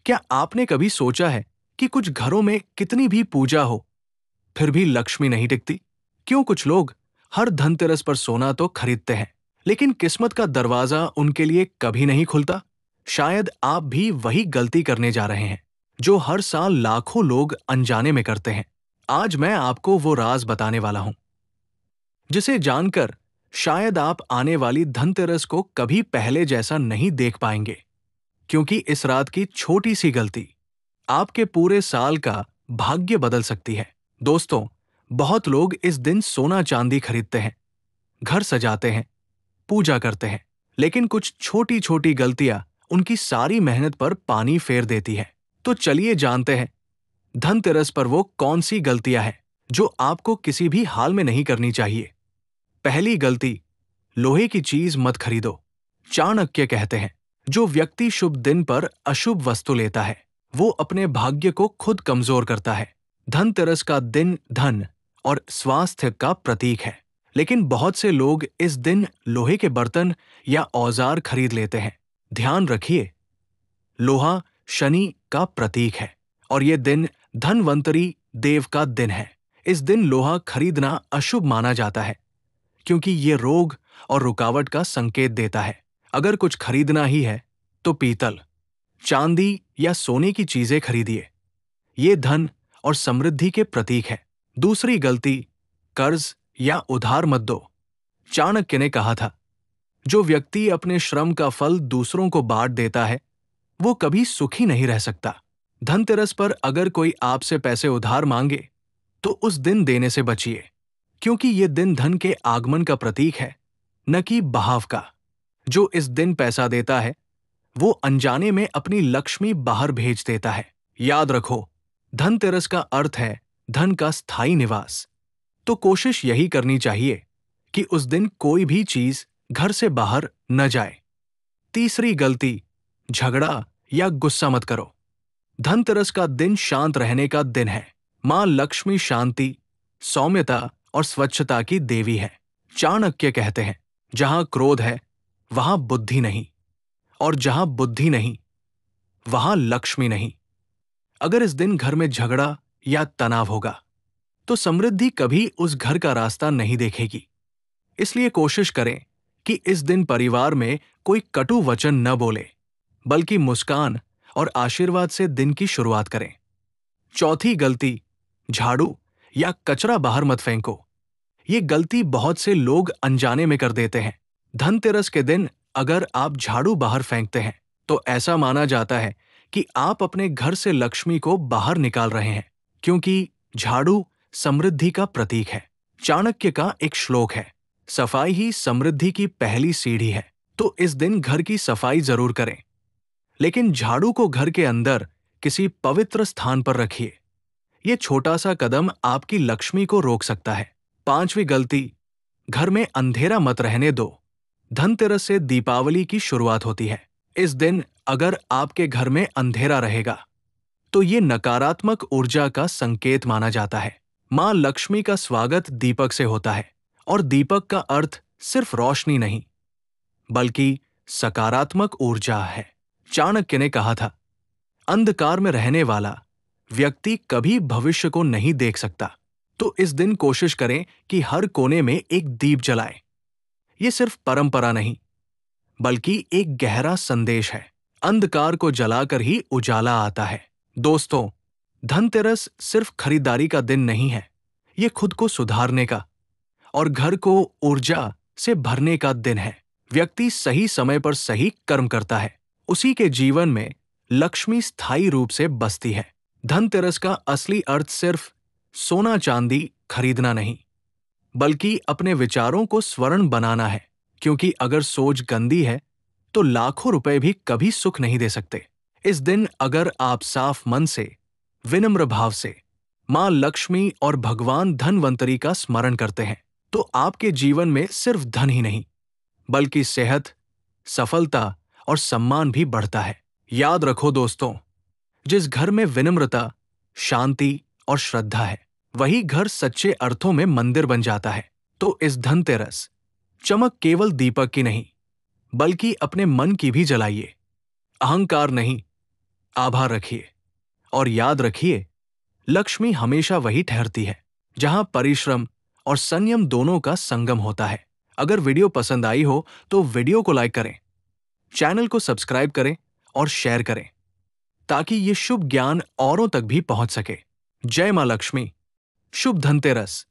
क्या आपने कभी सोचा है कि कुछ घरों में कितनी भी पूजा हो, फिर भी लक्ष्मी नहीं टिकती? क्यों कुछ लोग हर धनतेरस पर सोना तो खरीदते हैं, लेकिन किस्मत का दरवाजा उनके लिए कभी नहीं खुलता? शायद आप भी वही गलती करने जा रहे हैं जो हर साल लाखों लोग अनजाने में करते हैं। आज मैं आपको वो राज बताने वाला हूं जिसे जानकर शायद आप आने वाली धनतेरस को कभी पहले जैसा नहीं देख पाएंगे, क्योंकि इस रात की छोटी सी गलती आपके पूरे साल का भाग्य बदल सकती है। दोस्तों, बहुत लोग इस दिन सोना चांदी खरीदते हैं, घर सजाते हैं, पूजा करते हैं, लेकिन कुछ छोटी छोटी गलतियां उनकी सारी मेहनत पर पानी फेर देती है। तो चलिए जानते हैं धनतेरस पर वो कौन सी गलतियां हैं जो आपको किसी भी हाल में नहीं करनी चाहिए। पहली गलती, लोहे की चीज मत खरीदो। चाणक्य कहते हैं, जो व्यक्ति शुभ दिन पर अशुभ वस्तु लेता है वो अपने भाग्य को खुद कमजोर करता है। धनतेरस का दिन धन और स्वास्थ्य का प्रतीक है, लेकिन बहुत से लोग इस दिन लोहे के बर्तन या औजार खरीद लेते हैं। ध्यान रखिए, लोहा शनि का प्रतीक है और ये दिन धनवंतरी देव का दिन है। इस दिन लोहा खरीदना अशुभ माना जाता है, क्योंकि ये रोग और रुकावट का संकेत देता है। अगर कुछ खरीदना ही है तो पीतल, चांदी या सोने की चीजें खरीदिए। ये धन और समृद्धि के प्रतीक है। दूसरी गलती, कर्ज या उधार मत दो। चाणक्य ने कहा था, जो व्यक्ति अपने श्रम का फल दूसरों को बांट देता है वो कभी सुखी नहीं रह सकता। धनतेरस पर अगर कोई आपसे पैसे उधार मांगे तो उस दिन देने से बचिए, क्योंकि ये दिन धन के आगमन का प्रतीक है, न कि बहाव का। जो इस दिन पैसा देता है वो अनजाने में अपनी लक्ष्मी बाहर भेज देता है। याद रखो, धनतेरस का अर्थ है धन का स्थायी निवास। तो कोशिश यही करनी चाहिए कि उस दिन कोई भी चीज घर से बाहर न जाए। तीसरी गलती, झगड़ा या गुस्सा मत करो। धनतेरस का दिन शांत रहने का दिन है। मां लक्ष्मी शांति, सौम्यता और स्वच्छता की देवी है। चाणक्य कहते हैं, जहां क्रोध है वहां बुद्धि नहीं, और जहां बुद्धि नहीं वहां लक्ष्मी नहीं। अगर इस दिन घर में झगड़ा या तनाव होगा तो समृद्धि कभी उस घर का रास्ता नहीं देखेगी। इसलिए कोशिश करें कि इस दिन परिवार में कोई कटु वचन न बोले, बल्कि मुस्कान और आशीर्वाद से दिन की शुरुआत करें। चौथी गलती, झाड़ू या कचरा बाहर मत फेंको। ये गलती बहुत से लोग अनजाने में कर देते हैं। धनतेरस के दिन अगर आप झाड़ू बाहर फेंकते हैं तो ऐसा माना जाता है कि आप अपने घर से लक्ष्मी को बाहर निकाल रहे हैं, क्योंकि झाड़ू समृद्धि का प्रतीक है। चाणक्य का एक श्लोक है, सफाई ही समृद्धि की पहली सीढ़ी है। तो इस दिन घर की सफाई जरूर करें, लेकिन झाड़ू को घर के अंदर किसी पवित्र स्थान पर रखिए। ये छोटा सा कदम आपकी लक्ष्मी को रोक सकता है। पांचवी गलती, घर में अंधेरा मत रहने दो। धनतेरस से दीपावली की शुरुआत होती है। इस दिन अगर आपके घर में अंधेरा रहेगा तो ये नकारात्मक ऊर्जा का संकेत माना जाता है। मां लक्ष्मी का स्वागत दीपक से होता है, और दीपक का अर्थ सिर्फ रोशनी नहीं बल्कि सकारात्मक ऊर्जा है। चाणक्य ने कहा था, अंधकार में रहने वाला व्यक्ति कभी भविष्य को नहीं देख सकता। तो इस दिन कोशिश करें कि हर कोने में एक दीप जलाएं। ये सिर्फ परंपरा नहीं बल्कि एक गहरा संदेश है। अंधकार को जलाकर ही उजाला आता है। दोस्तों, धनतेरस सिर्फ खरीदारी का दिन नहीं है, ये खुद को सुधारने का और घर को ऊर्जा से भरने का दिन है। व्यक्ति सही समय पर सही कर्म करता है, उसी के जीवन में लक्ष्मी स्थायी रूप से बसती है। धनतेरस का असली अर्थ सिर्फ सोना चांदी खरीदना नहीं, बल्कि अपने विचारों को स्वर्ण बनाना है, क्योंकि अगर सोच गंदी है तो लाखों रुपए भी कभी सुख नहीं दे सकते। इस दिन अगर आप साफ मन से, विनम्र भाव से मां लक्ष्मी और भगवान धनवंतरी का स्मरण करते हैं तो आपके जीवन में सिर्फ धन ही नहीं बल्कि सेहत, सफलता और सम्मान भी बढ़ता है। याद रखो दोस्तों, जिस घर में विनम्रता, शांति और श्रद्धा है वही घर सच्चे अर्थों में मंदिर बन जाता है। तो इस धनतेरस चमक केवल दीपक की नहीं बल्कि अपने मन की भी जलाइए। अहंकार नहीं, आभार रखिए और याद रखिए, लक्ष्मी हमेशा वही ठहरती है जहां परिश्रम और संयम दोनों का संगम होता है। अगर वीडियो पसंद आई हो तो वीडियो को लाइक करें, चैनल को सब्सक्राइब करें और शेयर करें ताकि ये शुभ ज्ञान औरों तक भी पहुंच सके। जय मां लक्ष्मी। शुभ धनतेरस।